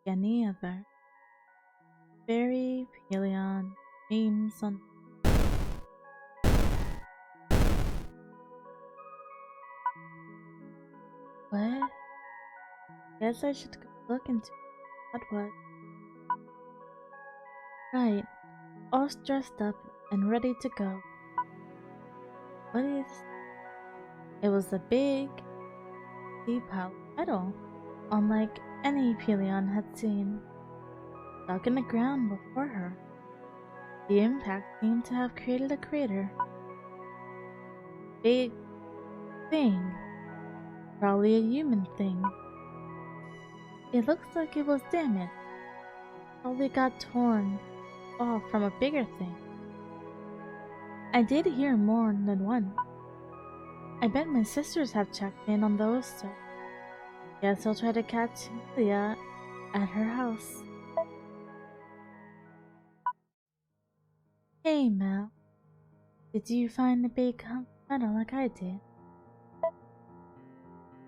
any other. Very Pelion memes on. What? Guess I should go look into what was. Right, all dressed up and ready to go. What is? It was a big, deep house metal, unlike any Pelion had seen, stuck in the ground before her. The impact seemed to have created a crater. Big thing, probably a human thing. It looks like it was damaged. Probably got torn off from a bigger thing. I did hear more than one. I bet my sisters have checked in on those two. Guess I'll try to catch Leah at her house. Hey Mel, did you find the big hunk of metal like I did?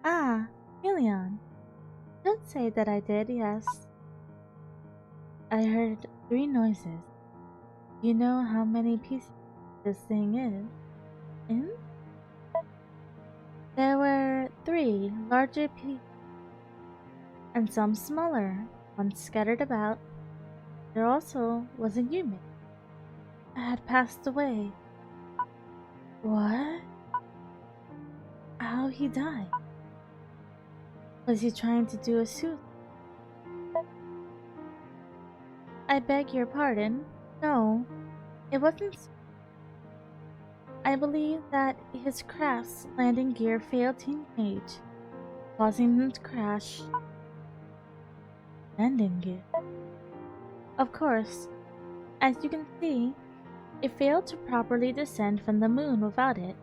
Ah, Million. Don't say that I did, yes. I heard 3 noises. You know how many pieces this thing is? In? There were 3 larger pieces and some smaller ones scattered about. There also was a human. I had passed away. What? How he died? Was he trying to do a suicide? I beg your pardon. No, it wasn't. I believe that his craft's landing gear failed to engage, causing him to crash. Landing gear? Of course. As you can see, it failed to properly descend from the moon without it.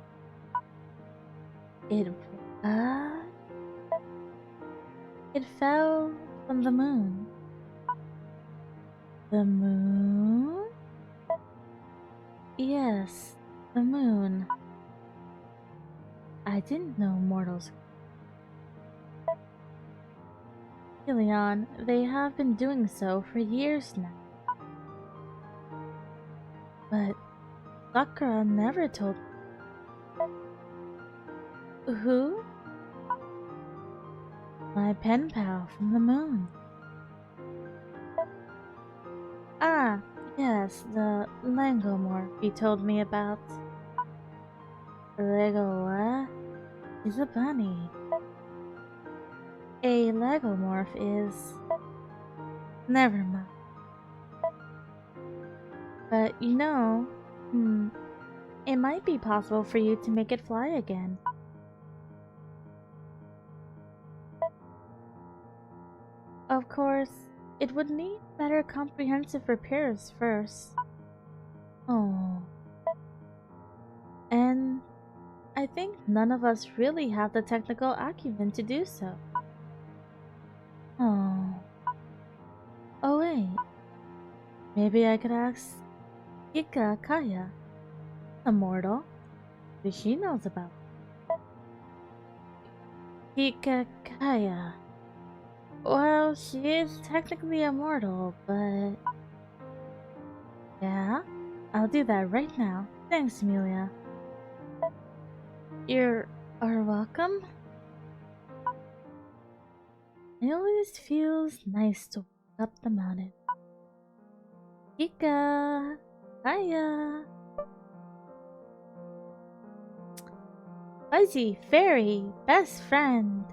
It fell from the moon. The moon? Yes, the moon. I didn't know mortals. Leon, they have been doing so for years now. But Sakura never told me. Who? My pen pal from the moon. Ah, yes, the Langomorph you told me about. Lego what? Is a bunny. A Legomorph is... Never mind. But you know, it might be possible for you to make it fly again. Of course, it would need better comprehensive repairs first. Oh. And I think none of us really have the technical acumen to do so. Oh. Oh wait. Maybe I could ask Ika Kaya, a mortal, who she knows about. Ika Kaya. Well, she is technically immortal, but... Yeah, I'll do that right now. Thanks, Amelia. You are welcome. It always feels nice to walk up the mountain. Ika! Hiya! Fuzzy Fairy, best friend!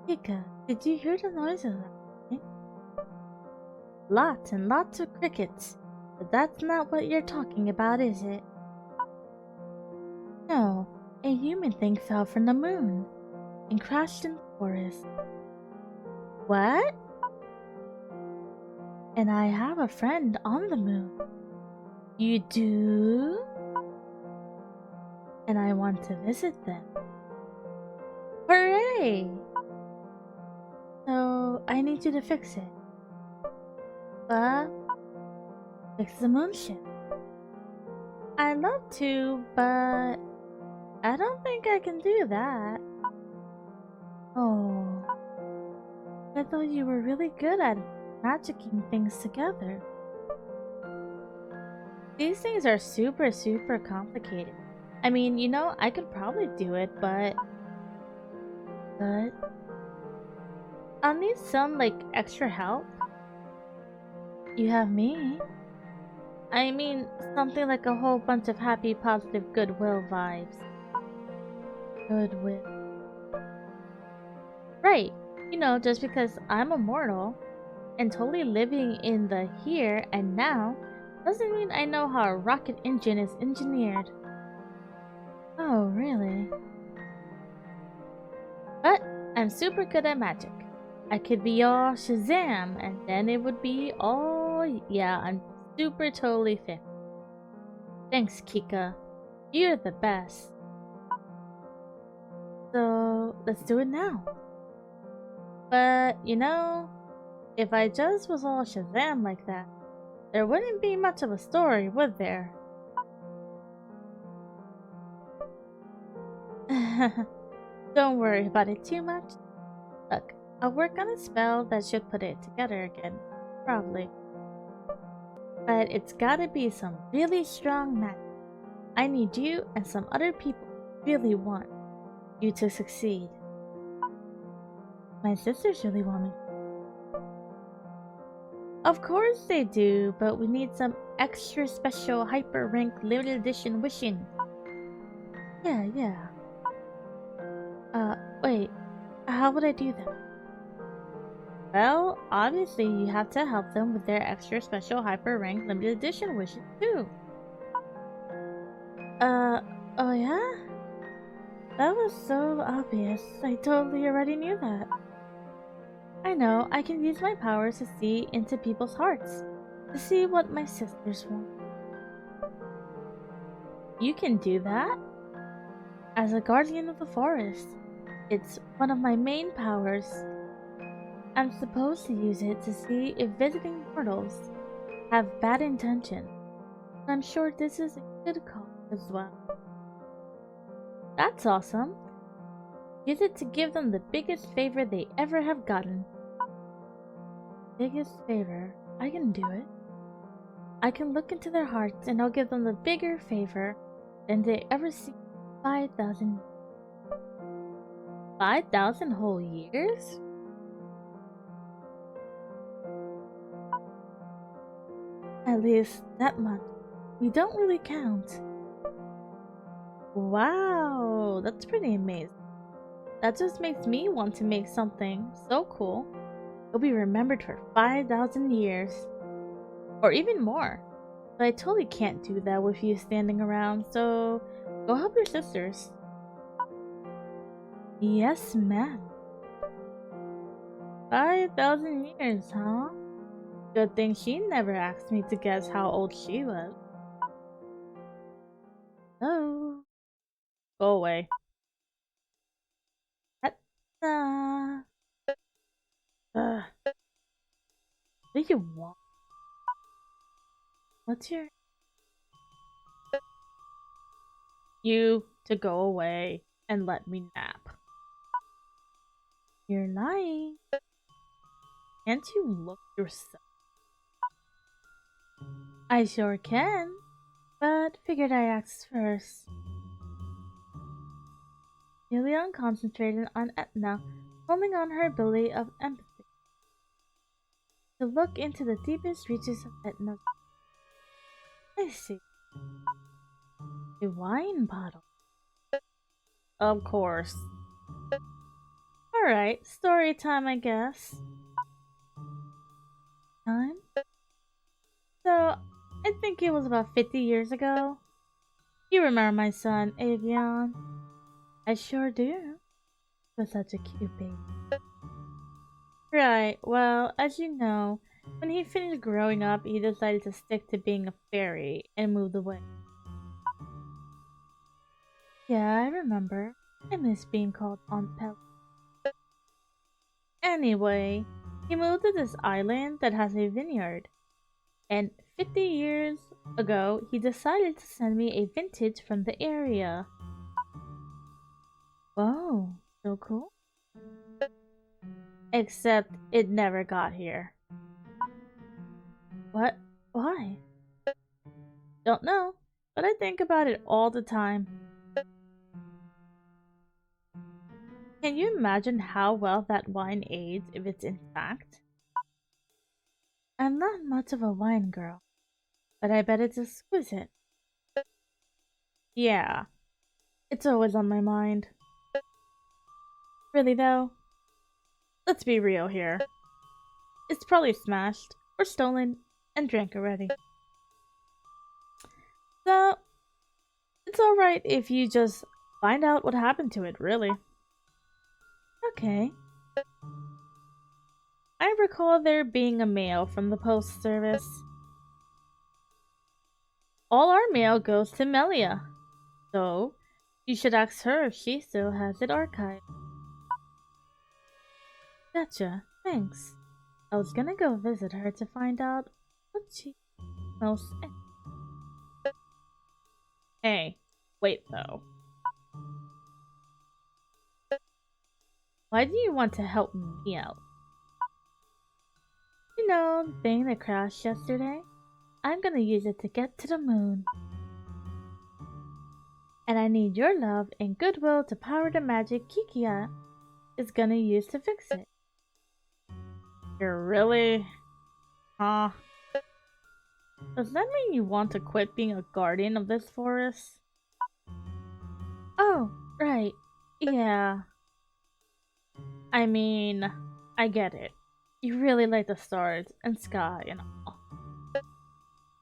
Ika, did you hear the noise of that? Lots and lots of crickets, but that's not what you're talking about, is it? No, a human thing fell from the moon and crashed in the forest. What? And I have a friend on the moon. You do? And I want to visit them. Hooray! So, I need you to fix it. Fix the moonship. I'd love to, but I don't think I can do that. Oh. I thought you were really good at magicking things together. These things are super complicated. I mean, I could probably do it, but I'll need some extra help. You have me. I mean, something like a whole bunch of happy, positive goodwill vibes. Goodwill. Right. Just because I'm immortal and totally living in the here and now doesn't mean I know how a rocket engine is engineered. Oh, really? But I'm super good at magic. I could be all Shazam, and then it would be all... Yeah, I'm super totally fit. Thanks, Kika. You're the best. So, let's do it now. But, if I just was all Shazam like that, there wouldn't be much of a story, would there? Don't worry about it too much. Look, I'll work on a spell that should put it together again. Probably. But it's gotta be some really strong magic. I need you and some other people really want you to succeed. My sisters really want me. Of course they do, but we need some extra special hyper rank limited edition wishing. Yeah. Wait. How would I do that? Well, obviously you have to help them with their extra special hyper rank limited edition wishes too. Oh yeah? That was so obvious. I totally already knew that. I know, I can use my powers to see into people's hearts. To see what my sisters want. You can do that? As a guardian of the forest. It's one of my main powers. I'm supposed to use it to see if visiting mortals have bad intention. I'm sure this is a good cause as well. That's awesome. Use it to give them the biggest favor they ever have gotten. Biggest favor? I can do it. I can look into their hearts and I'll give them the bigger favor than they ever see in 5,000 5,000 whole years? At least that much. We don't really count. Wow, that's pretty amazing. That just makes me want to make something so cool. It'll be remembered for 5,000 years. Or even more. But I totally can't do that with you standing around, so go help your sisters. Yes, ma'am. 5,000 years, huh? Good thing she never asked me to guess how old she was. Oh. Go away. What do you want? What's your... You to go away and let me nap. You're lying. Can't you look yourself? I sure can, but figured I asked first. Julian concentrated on Etna, pulling on her ability of empathy to look into the deepest reaches of Etna's. I see. A wine bottle. Of course. Alright, story time, I guess. Time? So, I think it was about 50 years ago. You remember my son, Avion? I sure do. He was such a cute baby. Right, well, as you know, when he finished growing up, he decided to stick to being a fairy and moved away. Yeah, I remember. I miss being called Aunt Pell. Anyway, he moved to this island that has a vineyard. And 50 years ago, he decided to send me a vintage from the area. Whoa, so cool. Except it never got here. What? Why? Don't know, but I think about it all the time. Can you imagine how well that wine aids if it's intact? I'm not much of a wine girl, but I bet it's exquisite. Yeah, it's always on my mind. Really though, let's be real here. It's probably smashed, or stolen, and drank already. So, it's alright if you just find out what happened to it, really. Okay. I recall there being a mail from the post service. All our mail goes to Melia, so you should ask her if she still has it archived. Gotcha, thanks. I was gonna go visit her to find out what she most. Hey, wait though. Why do you want to help me out? You know, the thing that crashed yesterday? I'm gonna use it to get to the moon. And I need your love and goodwill to power the magic Kikia is gonna use to fix it. You're really? Huh? Does that mean you want to quit being a guardian of this forest? Oh, right. Yeah. I mean, I get it. You really like the stars and sky and all.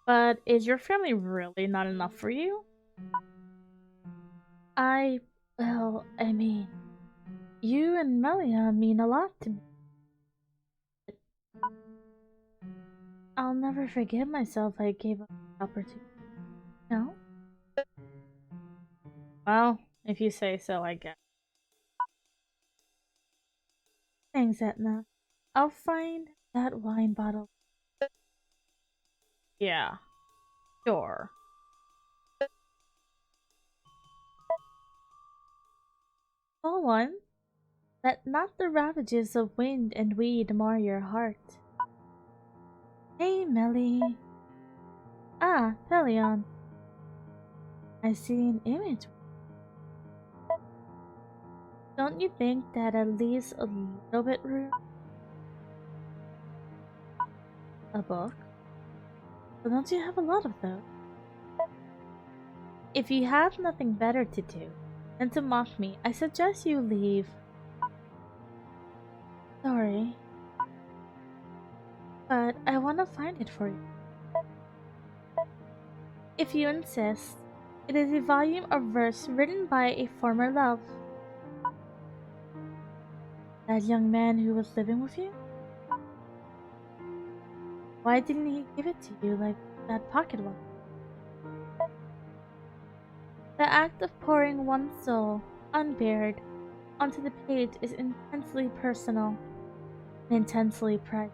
But is your family really not enough for you? Well, I mean, you and Melia mean a lot to me. I'll never forgive myself I gave up the opportunity. No? Well, if you say so, I guess. Thanks, Etna. I'll find that wine bottle. Yeah, sure. Small one, let not the ravages of wind and weed mar your heart. Hey, Melly. Ah, Pelion. I see an image. Don't you think that at least a little bit rude? A book? But don't you have a lot of those? If you have nothing better to do than to mock me, I suggest you leave. Sorry. But I want to find it for you. If you insist, it is a volume of verse written by a former love. That young man who was living with you? Why didn't he give it to you like that pocket one? The act of pouring one's soul, unbared, onto the page is intensely personal and intensely private.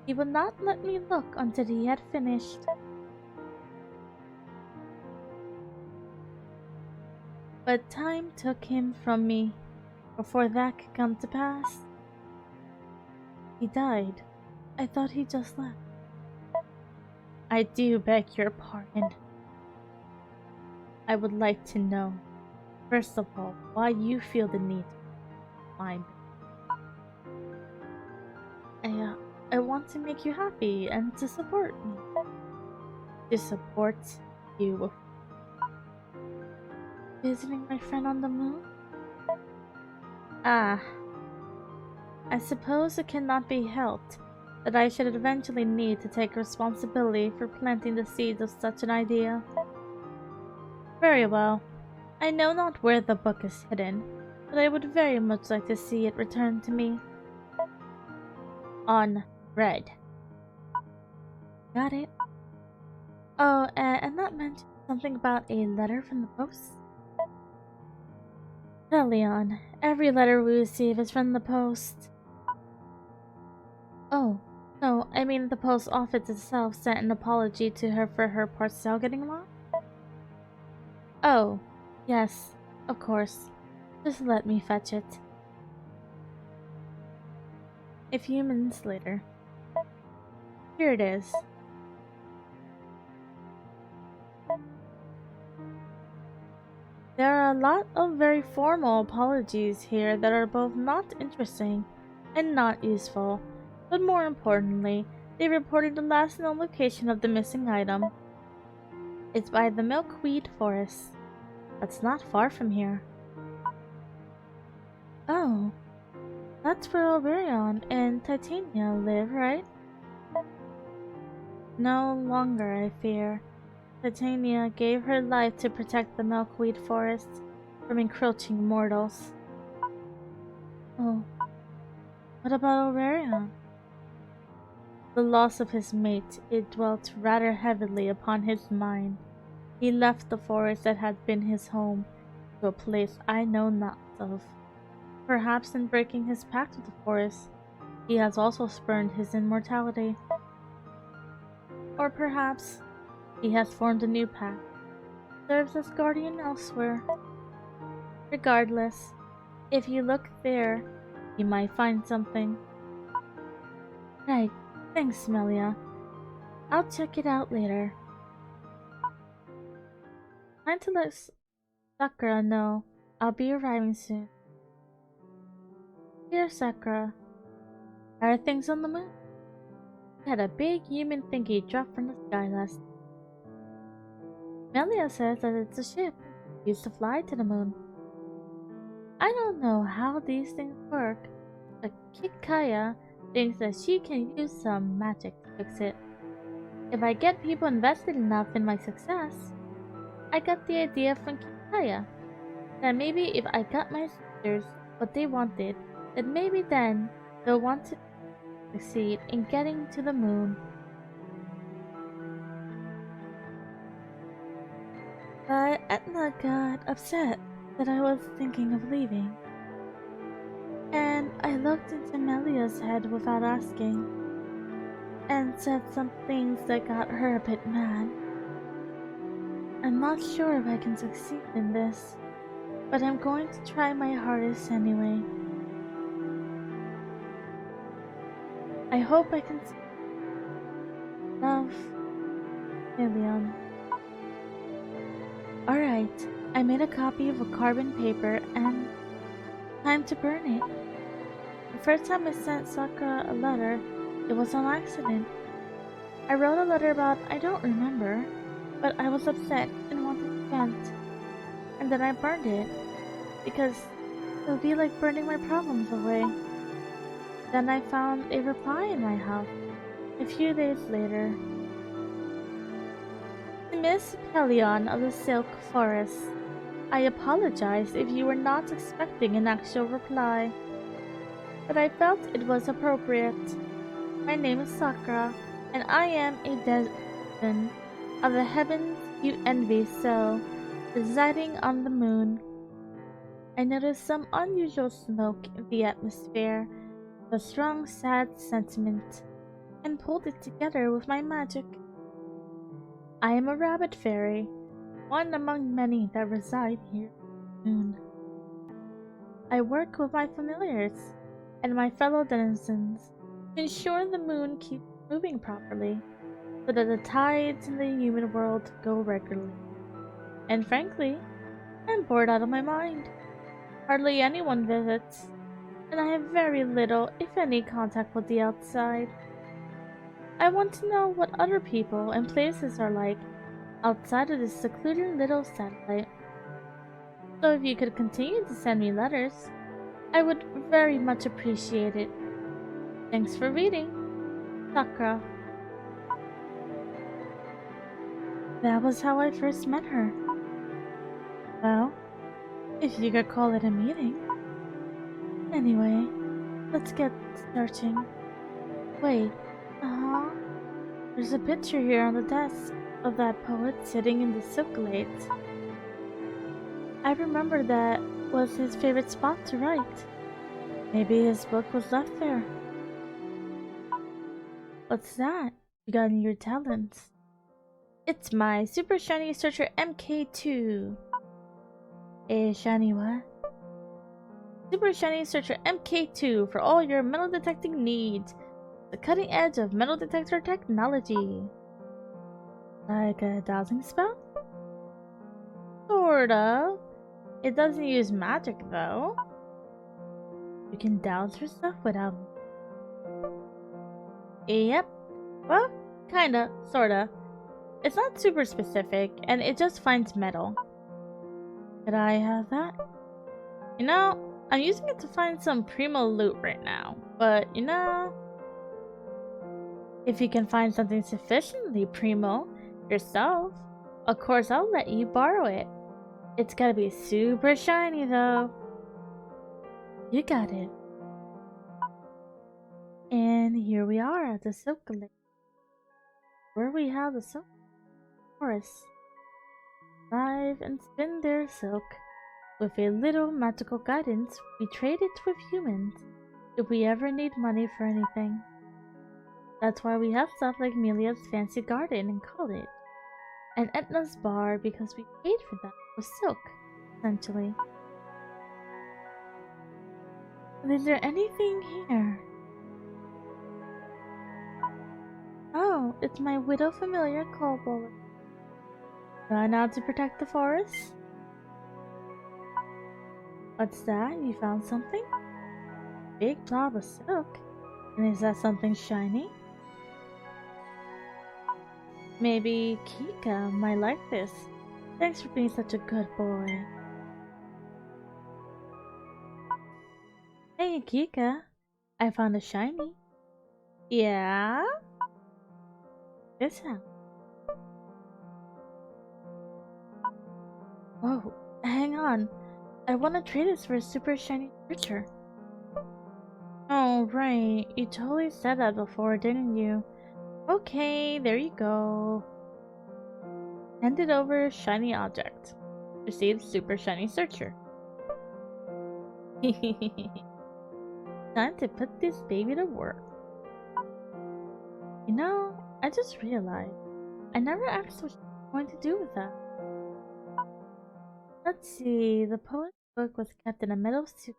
He would not let me look until he had finished. But time took him from me before that could come to pass. He died. I thought he just left. I do beg your pardon. I would like to know, first of all, why you feel the need to find me. I want to make you happy and to support me. To support you with visiting my friend on the moon? Ah, I suppose it cannot be helped that I should eventually need to take responsibility for planting the seeds of such an idea. Very well. I know not where the book is hidden, but I would very much like to see it returned to me. Unread. Got it. Oh, and that mentioned something about a letter from the post. Well, Leon, every letter we receive is from the post. Oh, no, I mean the post office itself sent an apology to her for her parcel getting lost? Oh, yes, of course. Just let me fetch it. A few minutes later. Here it is. There are a lot of very formal apologies here that are both not interesting and not useful, but more importantly, they reported the last known location of the missing item. It's by the milkweed forest. That's not far from here. Oh, that's where Oberion and Titania live, right? No longer, I fear. Titania gave her life to protect the milkweed forest from encroaching mortals. Oh, what about Oberion? The loss of his mate, it dwelt rather heavily upon his mind. He left the forest that had been his home to a place I know not of. Perhaps in breaking his pact with the forest, he has also spurned his immortality. Or perhaps he has formed a new pact, serves as guardian elsewhere. Regardless, if you look there, you might find something. Right, thanks, Melia. I'll check it out later. Time to let Sakura know I'll be arriving soon. Dear Sakura, how are things on the moon? We had a big human thingy drop from the sky last night. Melia says that it's a ship used to fly to the moon. I don't know how these things work, but Kikaya thinks that she can use some magic to fix it. If I get people invested enough in my success, I got the idea from Kikaya that maybe if I got my sisters what they wanted, that maybe then they'll want to succeed in getting to the moon. But Etna got upset that I was thinking of leaving, and I looked into Melia's head without asking, and said some things that got her a bit mad. I'm not sure if I can succeed in this, but I'm going to try my hardest anyway. I hope I can love Million. Alright, I made a copy of a carbon paper and time to burn it. The first time I sent Sakura a letter, it was on accident. I wrote a letter about I don't remember, but I was upset and wanted to vent. And then I burned it, because it would be like burning my problems away. Then I found a reply in my house, a few days later. To Miss Pelion of the Silk Forest, I apologize if you were not expecting an actual reply, but I felt it was appropriate. My name is Sakura, and I am a descendant of the heavens you envy so, residing on the moon. I noticed some unusual smoke in the atmosphere, a strong sad sentiment, and pulled it together with my magic. I am a rabbit fairy, one among many that reside here on the moon. I work with my familiars and my fellow denizens to ensure the moon keeps moving properly, so that the tides in the human world go regularly. And frankly, I'm bored out of my mind. Hardly anyone visits, and I have very little, if any, contact with the outside. I want to know what other people and places are like outside of this secluded little satellite. So if you could continue to send me letters, I would very much appreciate it. Thanks for reading, Sakura. That was how I first met her. Well, if you could call it a meeting. Anyway, let's get searching. Wait, there's a picture here on the desk of that poet sitting in the silk glades. I remember that was his favorite spot to write. Maybe his book was left there. What's that you got in your talents? It's my Super Shiny Searcher MK2. Shiny what? Super Shiny Searcher MK2 for all your metal detecting needs. The cutting edge of metal detector technology. Like a dowsing spell? Sort of. It doesn't use magic though. You can douse your stuff without. Yep. Well, kinda, sorta. It's not super specific, and it just finds metal. Could I have that? You know, I'm using it to find some primo loot right now, but you know, if you can find something sufficiently primo yourself, of course I'll let you borrow it. It's gotta be super shiny though. You got it. And here we are at the Silk Lake, where we have the silk forest. Dive and spin their silk. With a little magical guidance, we trade it with humans if we ever need money for anything. That's why we have stuff like Melia's fancy garden and college, and Etna's bar because we paid for that with silk, essentially. Is there anything here? Oh, it's my widow familiar Kobold. Run out to protect the forest? What's that? You found something? Big blob of silk? And is that something shiny? Maybe Kika might like this. Thanks for being such a good boy. Hey Kika, I found a shiny. Yeah? This house. Whoa, hang on. I want to trade this for a super shiny creature. Oh, right. You totally said that before, didn't you? Okay, there you go. Handed over shiny object. Received super shiny searcher. Time to put this baby to work. You know, I just realized I never asked what she's going to do with that. Let's see, the poet's book was kept in a metal suit,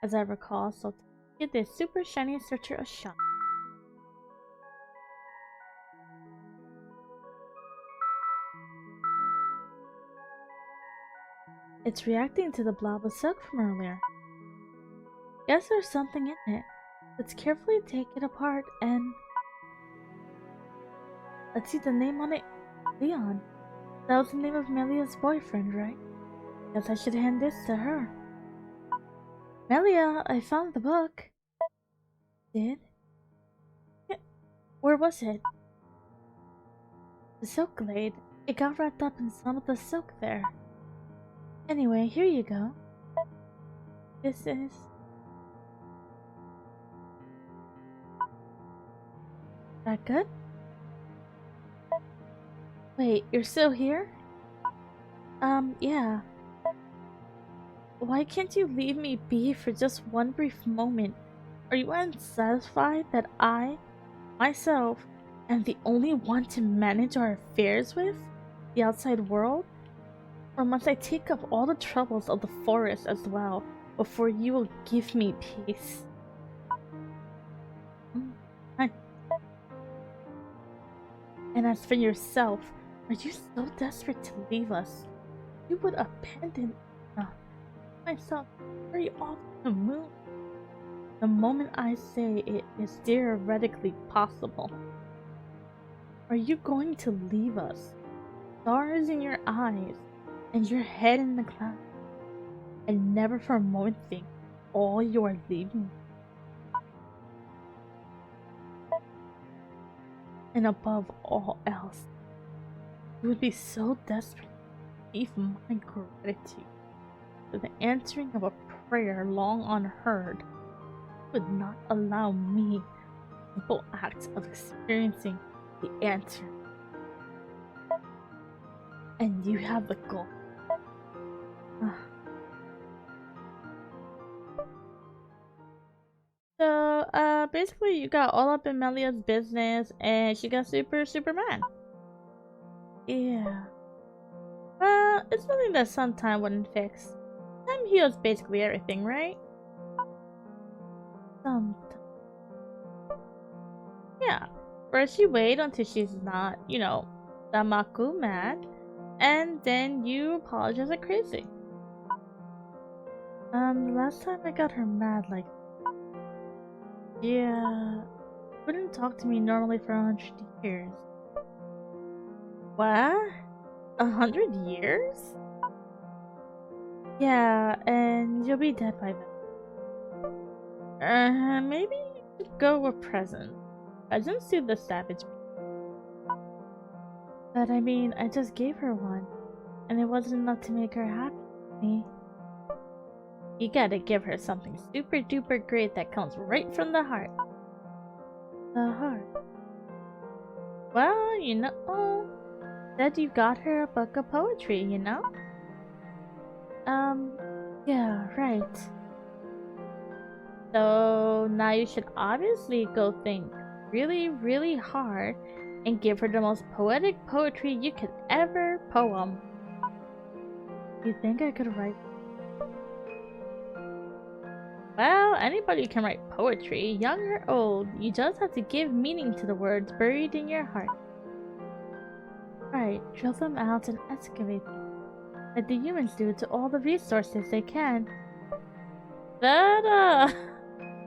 as I recall, so to give this super shiny searcher a shot. It's reacting to the blob of silk from earlier. Guess there's something in it. Let's carefully take it apart and... Let's see the name on it. Leon. That was the name of Melia's boyfriend, right? Guess I should hand this to her. Melia, I found the book. Did? Yeah. Where was it? The silk glade. It got wrapped up in some of the silk there. Anyway, here you go. This is... That good? Wait, you're still here? Yeah. Why can't you leave me be for just one brief moment? Are you unsatisfied that I, myself, am the only one to manage our affairs with? The outside world? Or must I take up all the troubles of the forest as well before you will give me peace? And as for yourself, are you so desperate to leave us? You would abandon myself very off the moon the moment I say it is theoretically possible. Are you going to leave us? Stars in your eyes and your head in the clouds, and never for a moment think all you are leaving? And above all else, you would be so desperate to receive my gratitude for the answering of a prayer long unheard. You would not allow me the simple act of experiencing the answer. And you have the goal. So, basically you got all up in Melia's business and she got super mad. Yeah. Well, it's something that some time wouldn't fix. Time time heals basically everything, right? Sometimes. Yeah. First you wait until she's not, Damaku mad, and then you apologize like crazy. Last time I got her mad, like, yeah, wouldn't talk to me normally for 100 years. What? 100 years? Yeah, and you'll be dead by then. Maybe you should go with present. Presents do the savage. But I mean, I just gave her one, and it wasn't enough to make her happy with me. You gotta give her something super duper great that comes right from the heart. The heart. Well, said you got her a book of poetry, Yeah, right. So now you should obviously go think really, really hard and give her the most poetic poetry you could ever poem. You think I could write? Well, anybody can write poetry, young or old. You just have to give meaning to the words buried in your heart. Right, drill them out and excavate them, like the humans do to all the resources they can. That,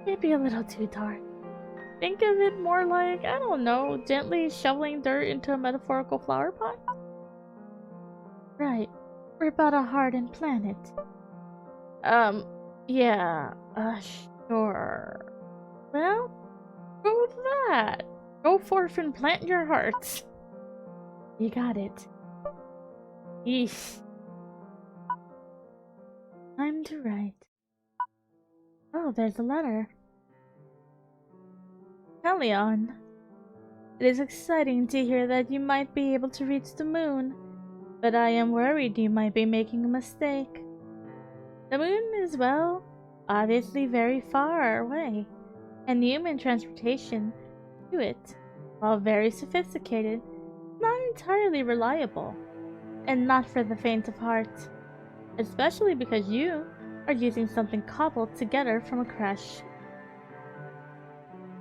it'd be a little too dark. Think of it more like, I don't know, gently shoveling dirt into a metaphorical flower pot? Right, we're about a hardened planet. Yeah, sure. Well, go with that. Go forth and plant your hearts. You got it. Yeesh. Time to write. Oh, there's a letter. Helion. It is exciting to hear that you might be able to reach the moon, but I am worried you might be making a mistake. The moon is, well, obviously very far away, and human transportation to it, while very sophisticated, is not entirely reliable, and not for the faint of heart, especially because you are using something cobbled together from a crash.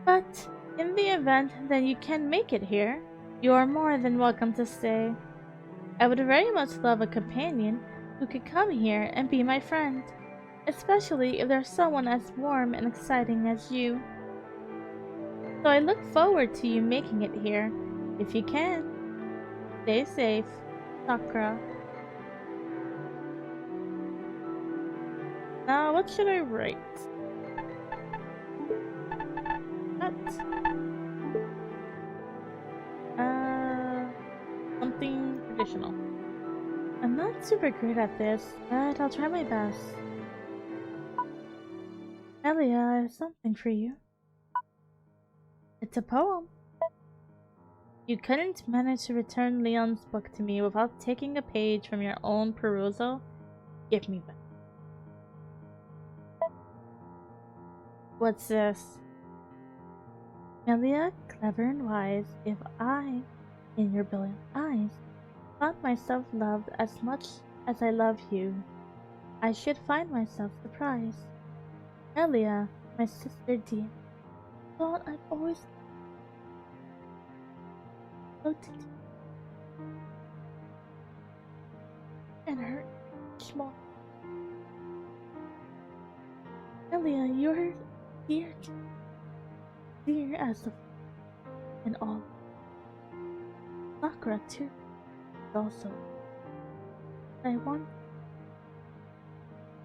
But in the event that you can make it here, you are more than welcome to stay. I would very much love a companion who could come here and be my friend, especially if there's someone as warm and exciting as you. So I look forward to you making it here, if you can. Stay safe, Sakura. Now, what should I write? Something traditional. I'm not super great at this, but I'll try my best. Elia, I have something for you. It's a poem. You couldn't manage to return Leon's book to me without taking a page from your own perusal? Give me back. What's this? Elia, clever and wise, if I, in your brilliant eyes, thought myself loved as much as I love you, I should find myself surprised. Elia, my sister dear, thought I'd always looked at you and her small. Elia, you're dear, dear as the and all. Sakura too, also. I want,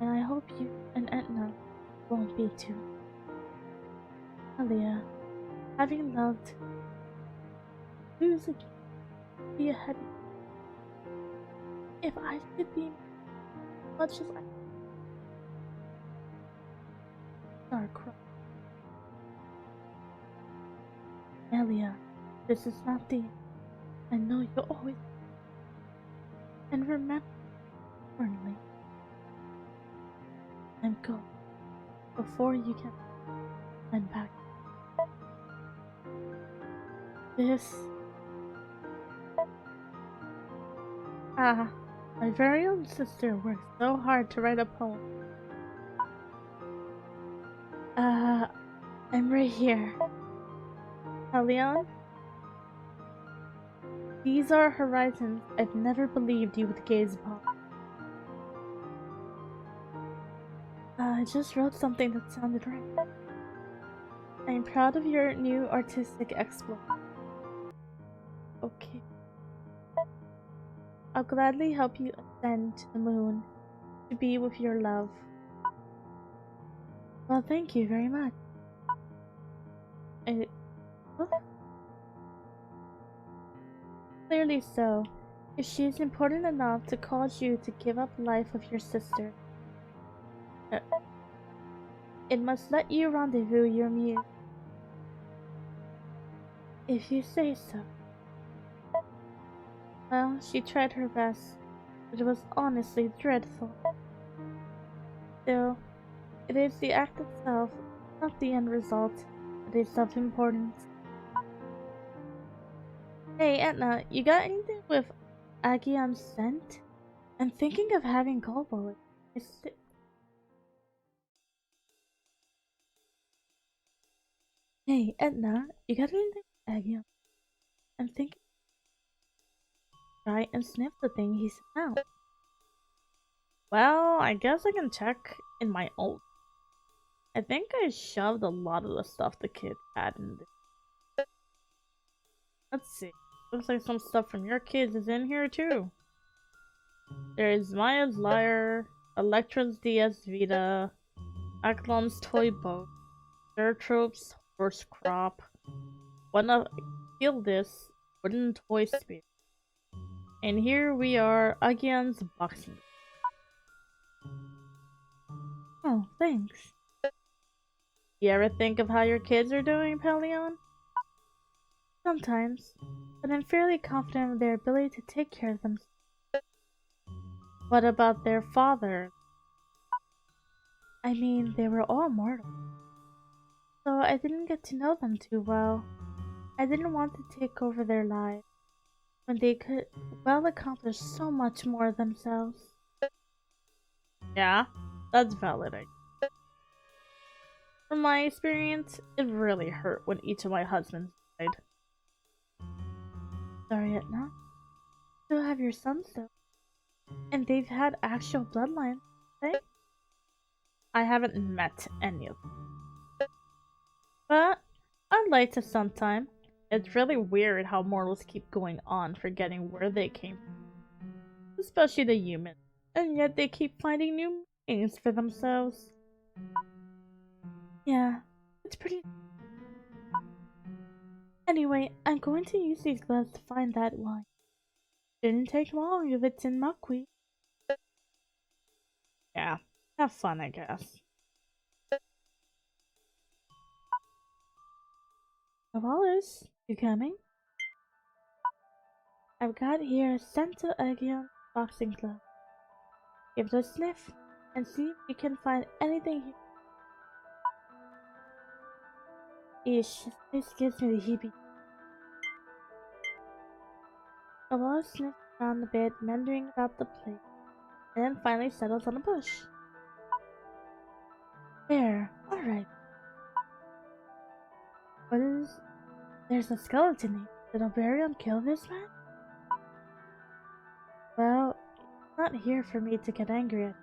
and I hope you and Etna won't be too. Elia, having loved, losing, be a heavy. If I could be much as I start crying. Elia, this is not the end. I know you'll always. And remember, firmly, I'm going before you get I'm back. This. My very own sister worked so hard to write a poem. Uh, I'm right here. Leon, these are horizons I've never believed you would gaze upon. I just wrote something that sounded right. I'm proud of your new artistic exploit. Okay. I'll gladly help you ascend to the moon to be with your love. Well, thank you very much. I, oh, clearly so. If she is important enough to cause you to give up life with your sister, uh, it must let you rendezvous your muse. If you say so. Well, she tried her best, but it was honestly dreadful. Still, it is the act itself, not the end result, that is of importance. Hey, Etna, you got anything with Agion's scent? I'm thinking of having Gulbo. Hey, Etna, you got anything with Agion? I'm thinking try and sniff the thing he sent out. Well, I guess I can check in my own. I think I shoved a lot of the stuff the kids had in there. Let's see. Looks like some stuff from your kids is in here too. There's Maya's Lyre, Electra's DS Vita, Aklon's Toy Boat, Zertrope's Horse Crop, one of Gildis' Wooden Toy Spear. And here we are, Agion's boxing. Oh, thanks. You ever think of how your kids are doing, Pelion? Sometimes, but I'm fairly confident of their ability to take care of themselves. What about their father? I mean, they were all mortal, so I didn't get to know them too well. I didn't want to take over their lives when they could well accomplish so much more themselves. Yeah, that's valid. From my experience, it really hurt when each of my husbands died. Sorry, Etna. Still have your sons though, and they've had actual bloodlines, right? I haven't met any of them, but I'd like to sometime. It's really weird how mortals keep going on forgetting where they came from, especially the humans, and yet they keep finding new meanings for themselves. Yeah, it's pretty. Anyway, I'm going to use these gloves to find that wine. Didn't take long if it's in Makwi. Yeah, have fun, I guess. Wallace, you coming? I've got here a Santa Agion boxing glove. Give it a sniff and see if you can find anything here. Eesh, this gives me the heebie. Wallace sniffed around a bit, meandering about the place, and then finally settles on a bush. There, alright. What is... There's a skeleton here. Did Alberion kill this man? Well, it's not here for me to get angry at.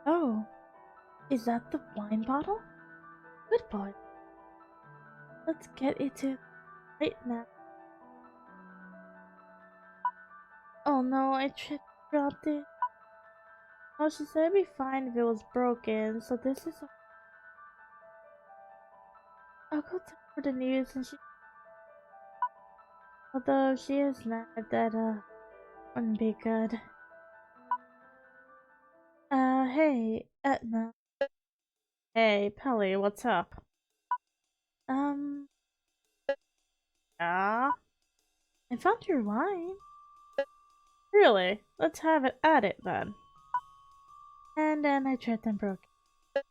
Oh, is that the wine bottle? Good boy. Let's get it to right now. Oh no, I dropped it. Oh, she said it'd be fine if it was broken, so this is... I'll go tell her the news and she... Although she is mad that, wouldn't be good. Hey, Etna. Hey, Pelly, what's up? Yeah? I found your wine. Really? Let's have it at it then. And then I tripped and broke it.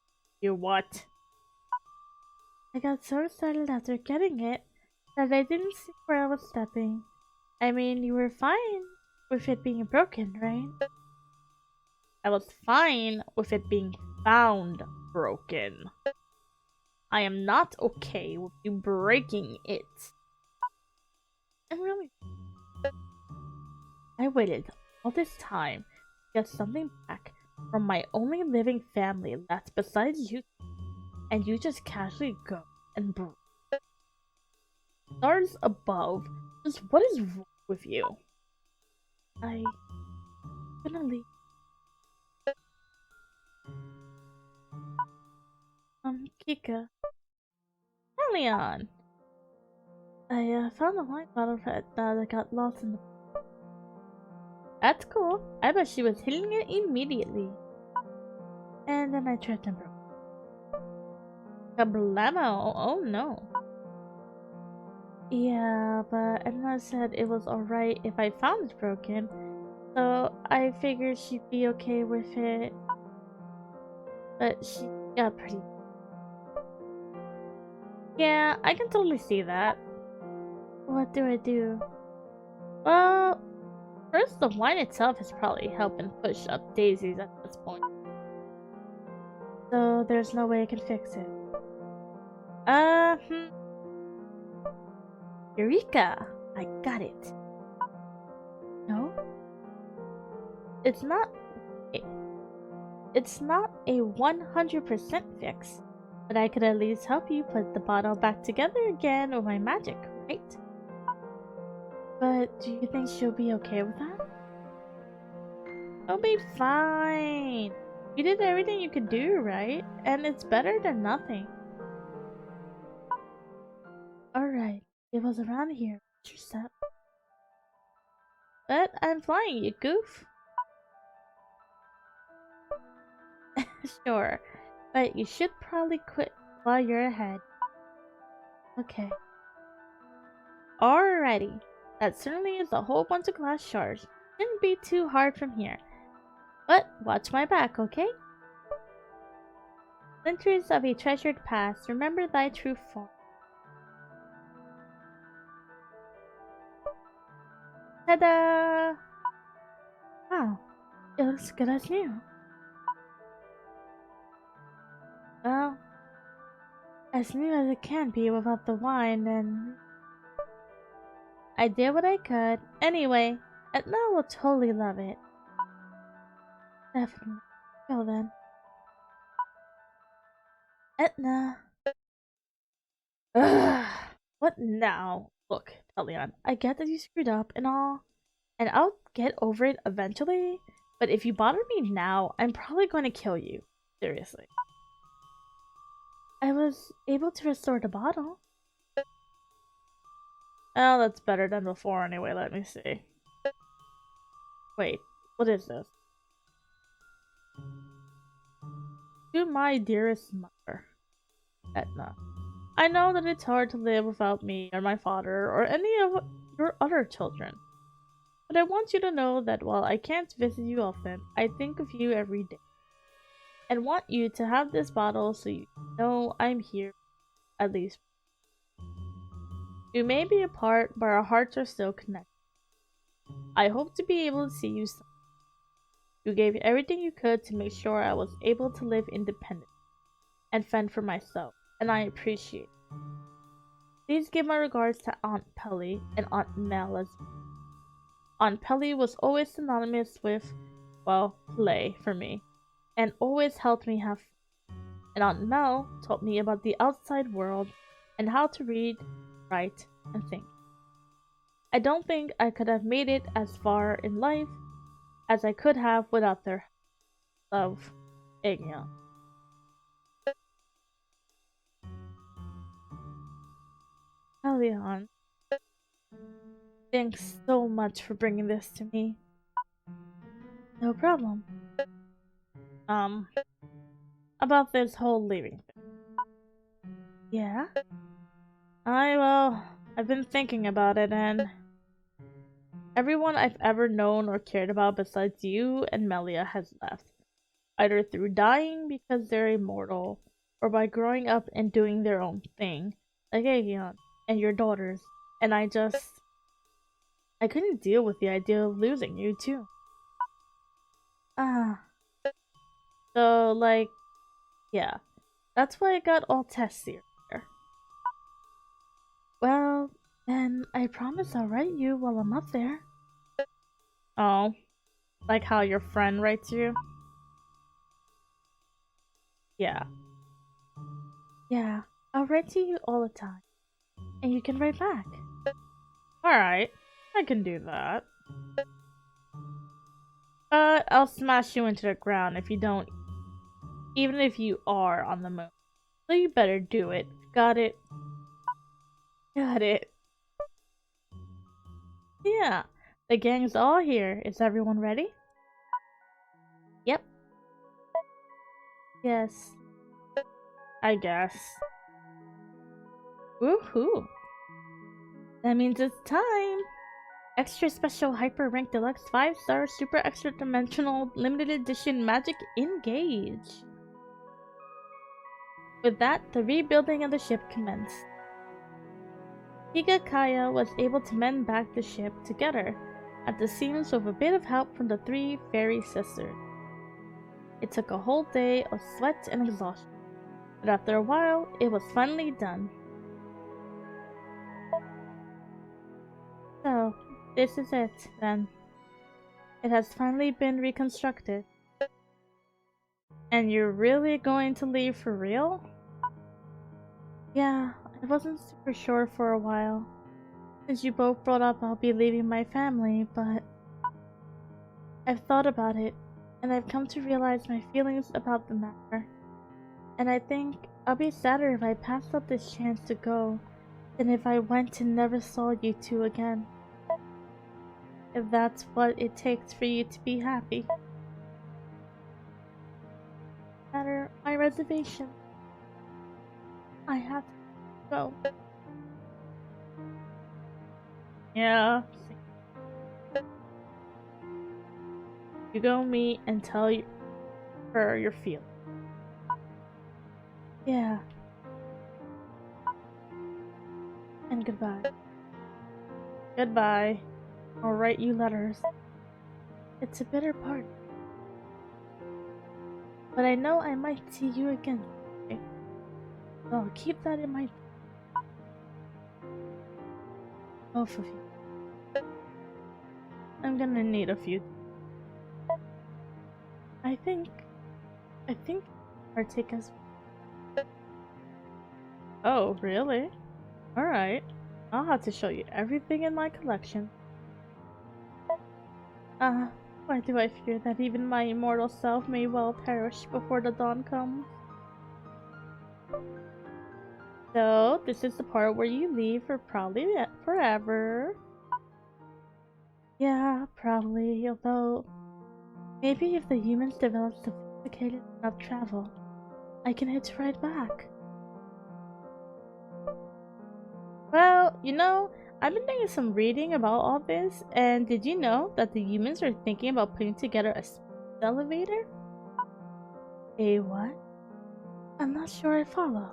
You what? I got so excited after getting it that I didn't see where I was stepping. I mean, you were fine with it being broken, right? I was fine with it being found broken. I am not okay with you breaking it. And really, I waited all this time to get something back from my only living family left besides you, and you just casually go and break. Stars above, just what is wrong with you? I'm gonna leave. Kika. Leon! I found a wine bottle that got lost in the... That's cool. I bet she was hitting it immediately. And then I tripped and broke. Kablamo! Oh no. Yeah, but Edna said it was alright if I found it broken. So I figured she'd be okay with it. But she got pretty... Yeah, I can totally see that. What do I do? Well, first the wine itself is probably helping push up daisies at this point. So there's no way I can fix it. Eureka! I got it. No? It's not a 100% fix, but I could at least help you put the bottle back together again with my magic, right? But do you think she'll be okay with that? She'll be fine. You did everything you could do, right? And it's better than nothing. Alright, it was around here. What's your step? But I'm flying, you goof. Sure, but you should probably quit while you're ahead. Okay. Alrighty. That certainly is a whole bunch of glass shards. Shouldn't be too hard from here. But watch my back, okay? Splinters of a treasured past, remember thy true form. Ta-da! Wow, it looks good as new. Well, as new as it can be without the wine, and... I did what I could. Anyway, Edna will totally love it. Definitely. Go then. Edna. Ugh. What now? Look, Leon, I get that you screwed up and all, and I'll get over it eventually, but if you bother me now, I'm probably going to kill you. Seriously. I was able to restore the bottle. Oh, that's better than before anyway, let me see. Wait, what is this? To my dearest mother, Edna. I know that it's hard to live without me or my father or any of your other children. But I want you to know that while I can't visit you often, I think of you every day. And want you to have this bottle so you know I'm here, at least. We may be apart, but our hearts are still connected. I hope to be able to see you soon. You gave everything you could to make sure I was able to live independently and fend for myself, and I appreciate it. Please give my regards to Aunt Pelly and Aunt Mel as well. Aunt Pelly was always synonymous with, well, play for me, and always helped me have fun. And Aunt Mel taught me about the outside world and how to read, write, and think. I don't think I could have made it as far in life as I could have without their love, Igna. Leon, thanks so much for bringing this to me. No problem. About this whole leaving thing. Yeah? I've been thinking about it, and everyone I've ever known or cared about besides you and Melia has left. Either through dying because they're immortal, or by growing up and doing their own thing, like Aegeon and your daughters. And I couldn't deal with the idea of losing you too. So, like, yeah. That's why I got all testy here. Well, then I promise I'll write you while I'm up there. Oh, like how your friend writes you? Yeah. Yeah, I'll write to you all the time. And you can write back. Alright, I can do that. But I'll smash you into the ground if you don't, even if you are on the moon. So you better do it. Got it? Got it. Yeah, the gang's all here. Is everyone ready? Yep. Yes. I guess. Woohoo! That means it's time! Extra special hyper rank deluxe 5-star super extra dimensional limited edition magic engage. With that, the rebuilding of the ship commenced. Higakaya was able to mend back the ship together at the seams with a bit of help from the 3 fairy sisters. It took a whole day of sweat and exhaustion, but after a while, it was finally done. So, this is it, then. It has finally been reconstructed. And you're really going to leave for real? Yeah, I wasn't super sure for a while, since you both brought up I'll be leaving my family, but I've thought about it, and I've come to realize my feelings about the matter. And I think I'll be sadder if I passed up this chance to go than if I went and never saw you two again. If that's what it takes for you to be happy. No matter my reservation, I have to go. Yeah. You go meet and tell her your feelings. Yeah. And goodbye. Goodbye. I'll write you letters. It's a bitter part. But I know I might see you again. Okay? So I'll keep that in mind. Both of you. I'm gonna need a few. I think partake as. Oh, really? Alright. I'll have to show you everything in my collection. Why do I fear that even my immortal self may well perish before the dawn comes? So, this is the part where you leave for probably forever. Yeah, probably, although maybe if the humans develop sophisticated enough travel, I can hitch right back. Well, you know, I've been doing some reading about all this, and did you know that the humans are thinking about putting together a space elevator? A what? I'm not sure I follow.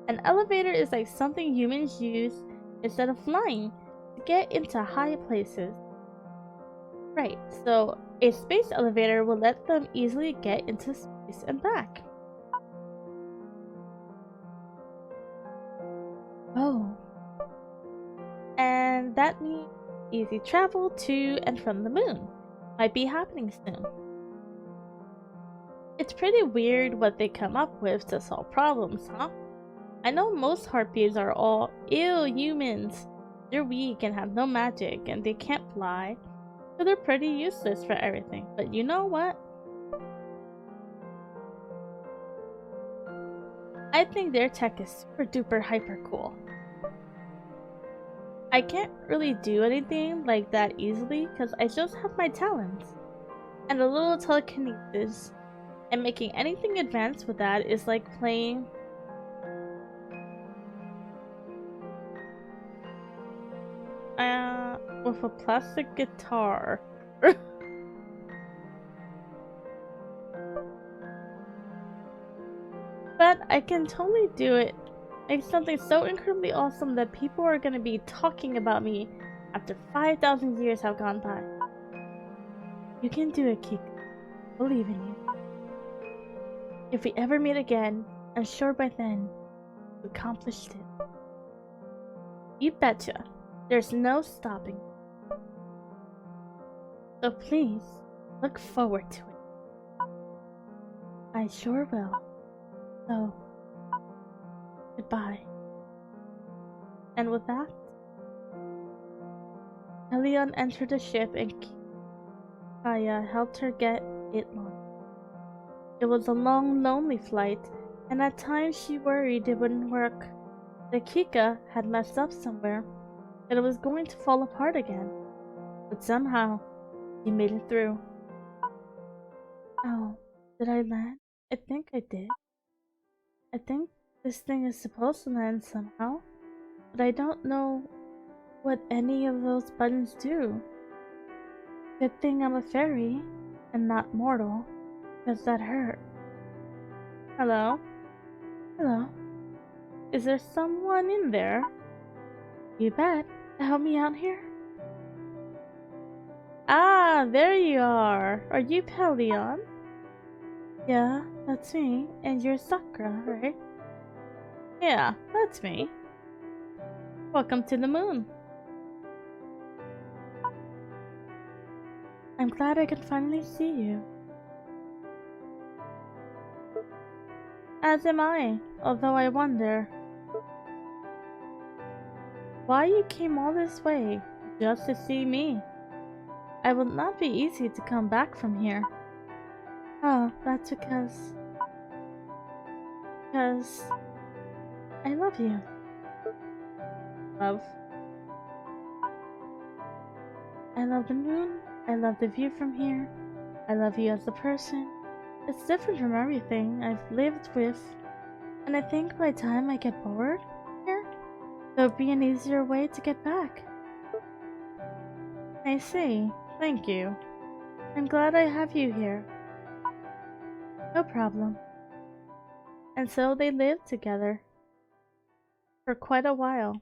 An elevator is like something humans use instead of flying to get into high places. Right, so a space elevator will let them easily get into space and back. Oh. And that means easy travel to and from the moon might be happening soon. It's pretty weird what they come up with to solve problems, huh? I know most harpies are all ill humans. They're weak and have no magic and they can't fly, so they're pretty useless for everything. But you know what? I think their tech is super duper hyper cool. I can't really do anything like that easily because I just have my talents and a little telekinesis, and making anything advanced with that is like playing with a plastic guitar. But I can totally do it. Make something so incredibly awesome that people are gonna be talking about me after 5,000 years have gone by. You can do it, Kiko. Believe in you. If we ever meet again, I'm sure by then we've accomplished it. You betcha. There's no stopping. So please, look forward to it. I sure will. So, goodbye. And with that, Helion entered the ship and Kaya helped her get it launched. It was a long, lonely flight, and at times she worried it wouldn't work. The Kika had messed up somewhere, that it was going to fall apart again. But somehow, she made it through. Oh, did I land? I think I did. I think this thing is supposed to land somehow, but I don't know what any of those buttons do. Good thing I'm a fairy and not mortal, because that hurt. Hello? Hello? Is there someone in there? You bet. Help me out here? Ah, there you are. Are you Pelion? Yeah, that's me. And you're Sakura, right? Yeah, that's me. Welcome to the moon. I'm glad I could finally see you. As am I, although I wonder why you came all this way just to see me. It will not be easy to come back from here. Oh, that's because I love you. Love. I love the moon. I love the view from here. I love you as a person. It's different from everything I've lived with, and I think by the time I get bored here, there will be an easier way to get back. I see. Thank you. I'm glad I have you here. No problem. And so they lived together. For quite a while,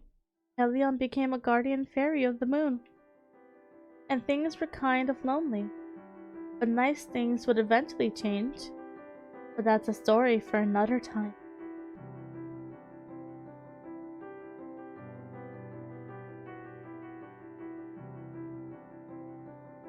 Helion became a guardian fairy of the moon. And things were kind of lonely. But nice things would eventually change. But that's a story for another time.